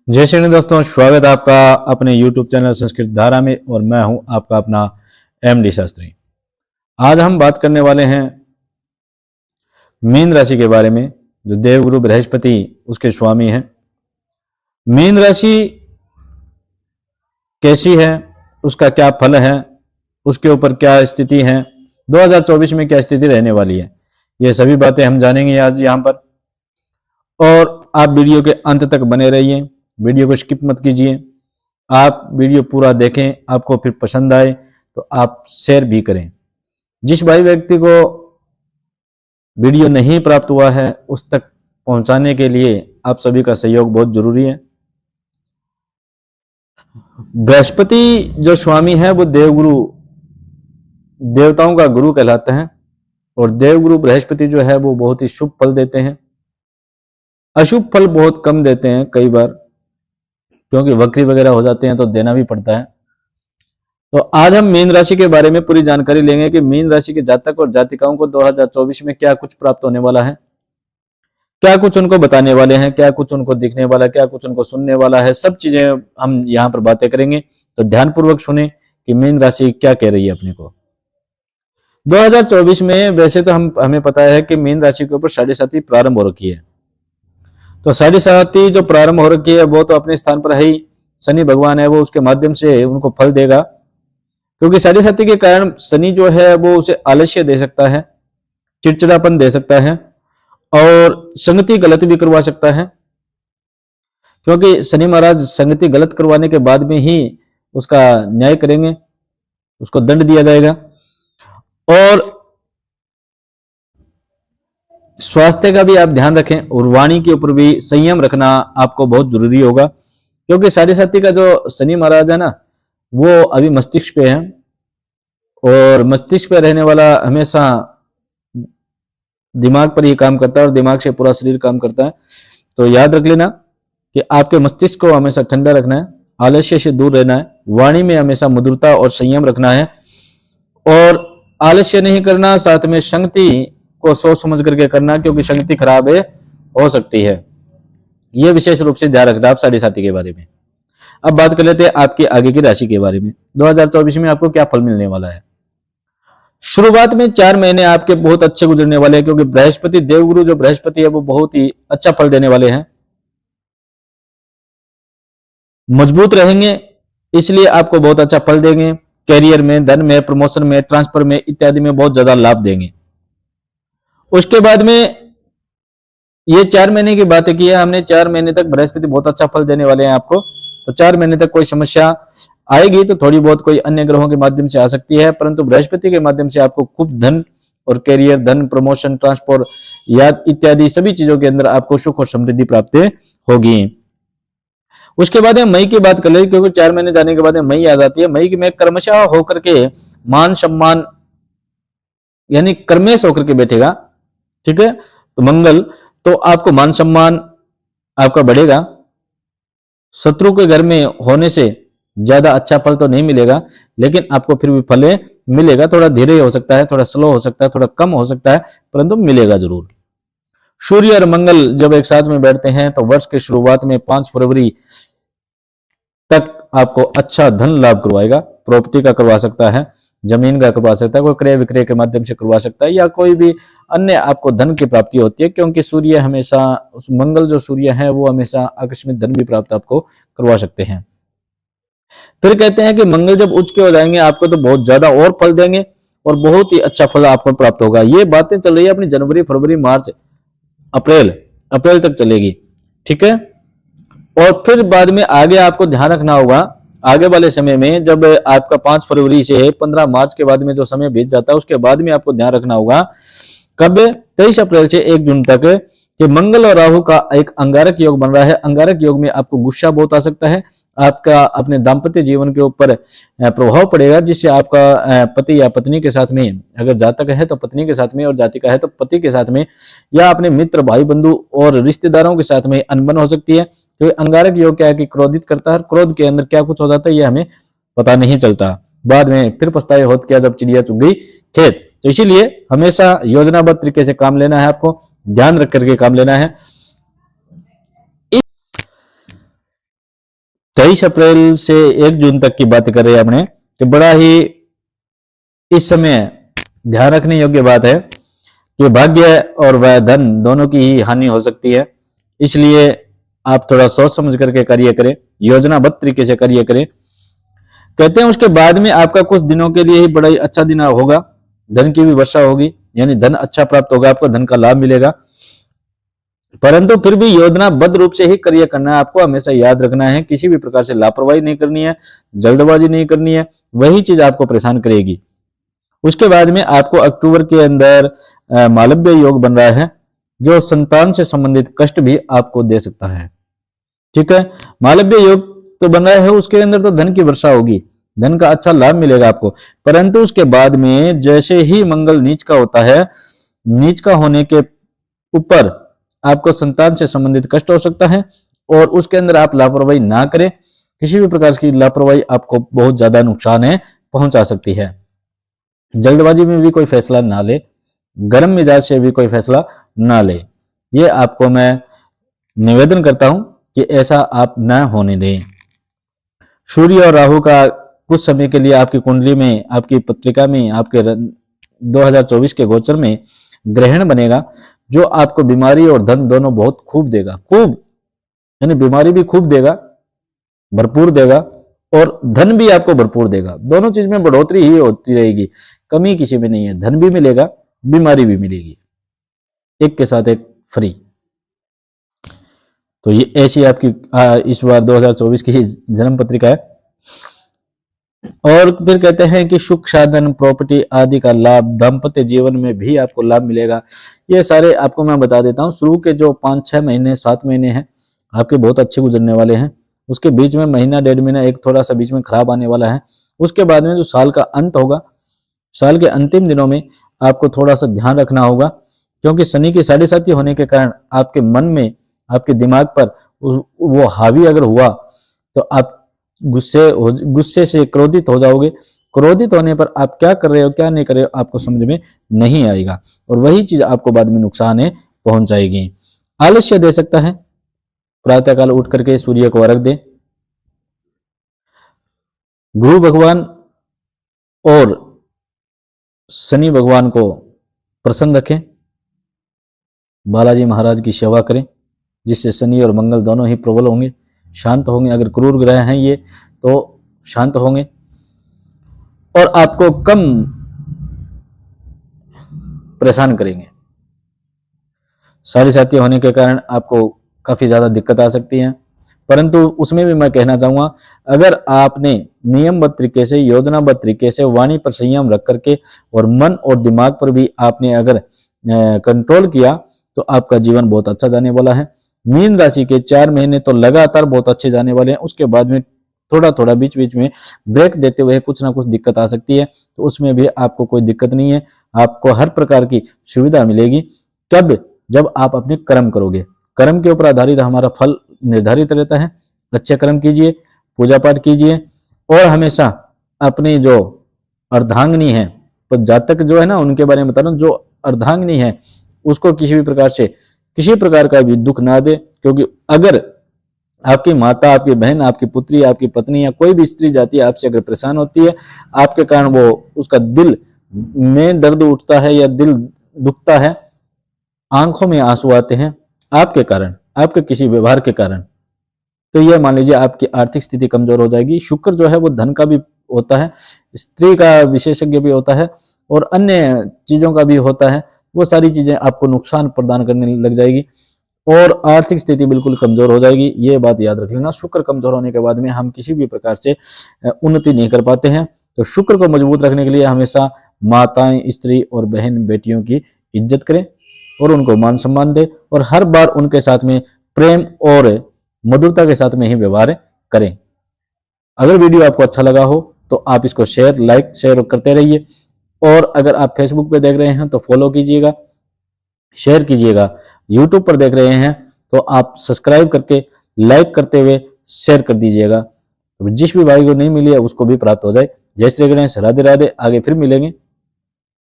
जय श्री कृष्ण दोस्तों, स्वागत है आपका अपने YouTube चैनल संस्कृत धारा में। और मैं हूं आपका अपना MD शास्त्री। आज हम बात करने वाले हैं मीन राशि के बारे में, जो देवगुरु बृहस्पति उसके स्वामी हैं। मीन राशि कैसी है, उसका क्या फल है, उसके ऊपर क्या स्थिति है, 2024 में क्या स्थिति रहने वाली है, ये सभी बातें हम जानेंगे आज यहाँ पर। और आप वीडियो के अंत तक बने रहिए, वीडियो को स्किप मत कीजिए। आप वीडियो पूरा देखें, आपको फिर पसंद आए तो आप शेयर भी करें। जिस भाई व्यक्ति को वीडियो नहीं प्राप्त हुआ है उस तक पहुंचाने के लिए आप सभी का सहयोग बहुत जरूरी है। बृहस्पति जो स्वामी है वो देवगुरु, देवताओं का गुरु कहलाते हैं। और देवगुरु बृहस्पति जो है वो बहुत ही शुभ फल देते हैं, अशुभ फल बहुत कम देते हैं कई बार, क्योंकि वक्री वगैरह हो जाते हैं तो देना भी पड़ता है। तो आज हम मीन राशि के बारे में पूरी जानकारी लेंगे कि मीन राशि के जातक और जातिकाओं को 2024 में क्या कुछ प्राप्त होने वाला है, क्या कुछ उनको बताने वाले हैं, क्या कुछ उनको दिखने वाला है, क्या कुछ उनको सुनने वाला है। सब चीजें हम यहाँ पर बातें करेंगे, तो ध्यानपूर्वक सुने कि मीन राशि क्या कह रही है अपने को। 2024 में वैसे तो हमें पता है कि मीन राशि के ऊपर साढ़े साथी प्रारंभ हो रखी है। तो साढ़े साथी जो प्रारंभ हो रखी है वो तो अपने स्थान पर है ही, शनि भगवान है वो उसके माध्यम से उनको फल देगा। क्योंकि साढ़े साथी के कारण शनि जो है वो उसे आलस्य दे सकता है, चिड़चिड़ापन दे सकता है और संगति गलत भी करवा सकता है। क्योंकि शनि महाराज संगति गलत करवाने के बाद में ही उसका न्याय करेंगे, उसको दंड दिया जाएगा। और स्वास्थ्य का भी आप ध्यान रखें और वाणी के ऊपर भी संयम रखना आपको बहुत जरूरी होगा। क्योंकि साढ़े साथी का जो शनि महाराज है ना, वो अभी मस्तिष्क पे है और मस्तिष्क पे रहने वाला हमेशा दिमाग पर ही काम करता है और दिमाग से पूरा शरीर काम करता है। तो याद रख लेना कि आपके मस्तिष्क को हमेशा ठंडा रखना है, आलस्य से दूर रहना है, वाणी में हमेशा मधुरता और संयम रखना है और आलस्य नहीं करना। साथ में संगति को सोच समझ करके करना, क्योंकि संगति खराब है हो सकती है। यह विशेष रूप से ध्यान रखना आप साढ़े साथी के बारे में। अब बात कर लेते हैं आपकी आगे की राशि के बारे में। 2024 में आपको क्या फल मिलने वाला है। शुरुआत में 4 महीने आपके बहुत अच्छे गुजरने वाले हैं, क्योंकि बृहस्पति देवगुरु जो बृहस्पति है वो बहुत ही अच्छा फल देने वाले हैं, मजबूत रहेंगे, इसलिए आपको बहुत अच्छा फल देंगे। कैरियर में, धन में, प्रमोशन में, ट्रांसफर में इत्यादि में बहुत ज्यादा लाभ देंगे। उसके बाद में ये 4 महीने की बातें की है हमने, 4 महीने तक बृहस्पति बहुत अच्छा फल देने वाले हैं आपको। तो 4 महीने तक कोई समस्या आएगी तो थोड़ी बहुत कोई अन्य ग्रहों के माध्यम से आ सकती है, परंतु बृहस्पति के माध्यम से आपको खूब धन और कैरियर, धन, प्रमोशन, ट्रांसफर याद इत्यादि सभी चीजों के अंदर आपको सुख और समृद्धि प्राप्त होगी। उसके बाद मई की बात कर ले, क्योंकि 4 महीने जाने के बाद मई आ जाती है। मई में कर्मशः होकर के मान सम्मान यानी कर्मेश होकर के बैठेगा, ठीक है। तो मंगल, तो आपको मान सम्मान आपका बढ़ेगा। शत्रु के घर में होने से ज्यादा अच्छा फल तो नहीं मिलेगा, लेकिन आपको फिर भी फल मिलेगा। थोड़ा धीरे हो सकता है, थोड़ा स्लो हो सकता है, थोड़ा कम हो सकता है, परंतु मिलेगा जरूर। सूर्य और मंगल जब एक साथ में बैठते हैं तो वर्ष के शुरुआत में 5 फरवरी तक आपको अच्छा धन लाभ करवाएगा। प्रॉपर्टी का करवा सकता है, जमीन का करवा सकता है, कोई क्रय विक्रय के माध्यम से करवा सकता है, या कोई भी अन्य आपको धन की प्राप्ति होती है। क्योंकि सूर्य हमेशा, मंगल जो सूर्य है वो हमेशा आकस्मिक धन भी प्राप्त आपको करवा सकते हैं। फिर कहते हैं कि मंगल जब उच्च के हो जाएंगे आपको तो बहुत ज्यादा और फल देंगे और बहुत ही अच्छा फल आपको प्राप्त होगा। ये बातें चल रही है अपनी जनवरी, फरवरी, मार्च, अप्रैल तक चलेगी, ठीक है। और फिर बाद में आगे आपको ध्यान रखना होगा, आगे वाले समय में जब आपका 5 फरवरी से 15 मार्च के बाद में जो समय बीत जाता है उसके बाद में आपको ध्यान रखना होगा कब 23 अप्रैल से 1 जून तक कि मंगल और राहु का एक अंगारक योग बन रहा है। अंगारक योग में आपको गुस्सा बहुत आ सकता है, आपका अपने दाम्पत्य जीवन के ऊपर प्रभाव पड़ेगा, जिससे आपका पति या पत्नी के साथ में, अगर जातक है तो पत्नी के साथ में और जातिका है तो पति के साथ में, या अपने मित्र, भाई बंधु और रिश्तेदारों के साथ में अनबन हो सकती है। तो अंगारक योग क्या है कि क्रोधित करता है, क्रोध के अंदर क्या कुछ हो जाता है ये हमें पता नहीं चलता, बाद में फिर पछताए होत क्या जब चिड़िया चुग गई खेत। तो इसीलिए हमेशा योजनाबद्ध तरीके से काम लेना है, आपको ध्यान रख करके काम लेना है। 23 अप्रैल से 1 जून तक की बात कर रहे हैं अपने, कि बड़ा ही इस समय ध्यान रखने योग्य बात है कि भाग्य और वह धन दोनों की ही हानि हो सकती है। इसलिए आप थोड़ा सोच समझ करके कार्य करें, योजनाबद्ध तरीके से कार्य करें। कहते हैं उसके बाद में आपका कुछ दिनों के लिए ही बड़ा ही अच्छा दिन होगा, धन की भी वर्षा होगी, यानी धन अच्छा प्राप्त होगा, आपको धन का लाभ मिलेगा। परंतु फिर भी योजनाबद्ध रूप से ही कार्य करना है। आपको हमेशा याद रखना है, किसी भी प्रकार से लापरवाही नहीं करनी है, जल्दबाजी नहीं करनी है, वही चीज आपको परेशान करेगी। उसके बाद में आपको अक्टूबर के अंदर मालव्य योग बन रहा है, जो संतान से संबंधित कष्ट भी आपको दे सकता है। ठीक है, मालव्य योग तो बन रहा है, उसके अंदर तो धन की वर्षा होगी, धन का अच्छा लाभ मिलेगा आपको। परंतु उसके बाद में जैसे ही मंगल नीच का होता है, नीच का होने के ऊपर आपको संतान से संबंधित कष्ट हो सकता है, और उसके अंदर आप लापरवाही ना करें। किसी भी प्रकार की लापरवाही आपको बहुत ज्यादा नुकसान है पहुंचा सकती है। जल्दबाजी में भी कोई फैसला ना ले, गर्म मिजाज से भी कोई फैसला ना ले, ये आपको मैं निवेदन करता हूं कि ऐसा आप न होने दें। सूर्य और राहु का कुछ समय के लिए आपकी कुंडली में, आपकी पत्रिका में, आपके 2024 के गोचर में ग्रहण बनेगा, जो आपको बीमारी और धन दोनों बहुत खूब देगा। खूब यानी बीमारी भी खूब देगा, भरपूर देगा, और धन भी आपको भरपूर देगा। दोनों चीज में बढ़ोतरी ही होती रहेगी, कमी किसी में नहीं है। धन भी मिलेगा, बीमारी भी मिलेगी, एक के साथ एक फ्री। तो ये ऐसी आपकी इस बार 2024 की जन्म पत्रिका है। और फिर कहते हैं कि सुख साधन, प्रॉपर्टी आदि का लाभ, दाम्पत्य जीवन में भी आपको लाभ मिलेगा। ये सारे आपको मैं बता देता हूँ। शुरू के जो 5-6 महीने, 7 महीने हैं, आपके बहुत अच्छे गुजरने वाले हैं। उसके बीच में महीना, 1.5 महीना एक थोड़ा सा बीच में खराब आने वाला है। उसके बाद में जो साल का अंत होगा, साल के अंतिम दिनों में आपको थोड़ा सा ध्यान रखना होगा, क्योंकि शनि की 7.5 होने के कारण आपके मन में, आपके दिमाग पर वो हावी अगर हुआ तो आप गुस्से से क्रोधित हो जाओगे। क्रोधित होने पर आप क्या कर रहे हो, क्या नहीं कर रहे हो, आपको समझ में नहीं आएगा, और वही चीज आपको बाद में नुकसान है पहुंचाएगी। आलस्य दे सकता है, प्रातःकाल उठ करके सूर्य को अर्घ दें। गुरु भगवान और शनि भगवान को प्रसन्न रखें, बालाजी महाराज की सेवा करें, जिससे शनि और मंगल दोनों ही प्रबल होंगे, शांत होंगे। अगर क्रूर ग्रह हैं ये तो शांत होंगे, और आपको कम परेशान करेंगे। 7.5 होने के कारण आपको काफी ज्यादा दिक्कत आ सकती है। परंतु उसमें भी मैं कहना चाहूंगा, अगर आपने नियमबद्ध तरीके से, योजनाबद्ध तरीके से वाणी पर संयम रख करके और मन और दिमाग पर भी आपने अगर कंट्रोल किया, तो आपका जीवन बहुत अच्छा जाने वाला है। मीन राशि के 4 महीने तो लगातार बहुत अच्छे जाने वाले हैं। उसके बाद में थोड़ा थोड़ा बीच बीच में ब्रेक देते हुए कुछ ना कुछ दिक्कत आ सकती है, तो उसमें भी आपको कोई दिक्कत नहीं है। आपको हर प्रकार की सुविधा मिलेगी, कब? जब आप अपने कर्म करोगे। कर्म के ऊपर आधारित हमारा फल निर्धारित रहता है। अच्छे कर्म कीजिए, पूजा पाठ कीजिए, और हमेशा अपनी जो अर्धांगिनी है, तो जातक जो है ना, उनके बारे में बता रहा हूं, जो अर्धांगिनी है उसको किसी भी प्रकार से, किसी प्रकार का भी दुख ना दे। क्योंकि अगर आपकी माता, आपकी बहन, आपकी पुत्री, आपकी पत्नी या कोई भी स्त्री जाति आपसे अगर परेशान होती है, आपके कारण वो, उसका दिल में दर्द उठता है या दिल दुखता है, आंखों में आंसू आते हैं आपके कारण, आपके किसी व्यवहार के कारण, तो यह मान लीजिए आपकी आर्थिक स्थिति कमजोर हो जाएगी। शुक्र जो है वो धन का भी होता है, स्त्री का विशेषज्ञ भी होता है, और अन्य चीजों का भी होता है। वो सारी चीजें आपको नुकसान प्रदान करने लग जाएगी, और आर्थिक स्थिति बिल्कुल कमजोर हो जाएगी। ये बात याद रख लेना। शुक्र कमजोर होने के बाद में हम किसी भी प्रकार से उन्नति नहीं कर पाते हैं। तो शुक्र को मजबूत रखने के लिए हमेशा माताएं, स्त्री और बहन बेटियों की इज्जत करें, और उनको मान सम्मान दें, और हर बार उनके साथ में प्रेम और मधुरता के साथ में ही व्यवहार करें। अगर वीडियो आपको अच्छा लगा हो तो आप इसको शेयर, लाइक, शेयर करते रहिए। और अगर आप फेसबुक पे देख रहे हैं तो फॉलो कीजिएगा, शेयर कीजिएगा। यूट्यूब पर देख रहे हैं तो आप सब्सक्राइब करके, लाइक करते हुए शेयर कर दीजिएगा, तो जिस भी भाई को नहीं मिली है उसको भी प्राप्त हो जाए। जय श्री गणेश, राधे राधे। आगे फिर मिलेंगे।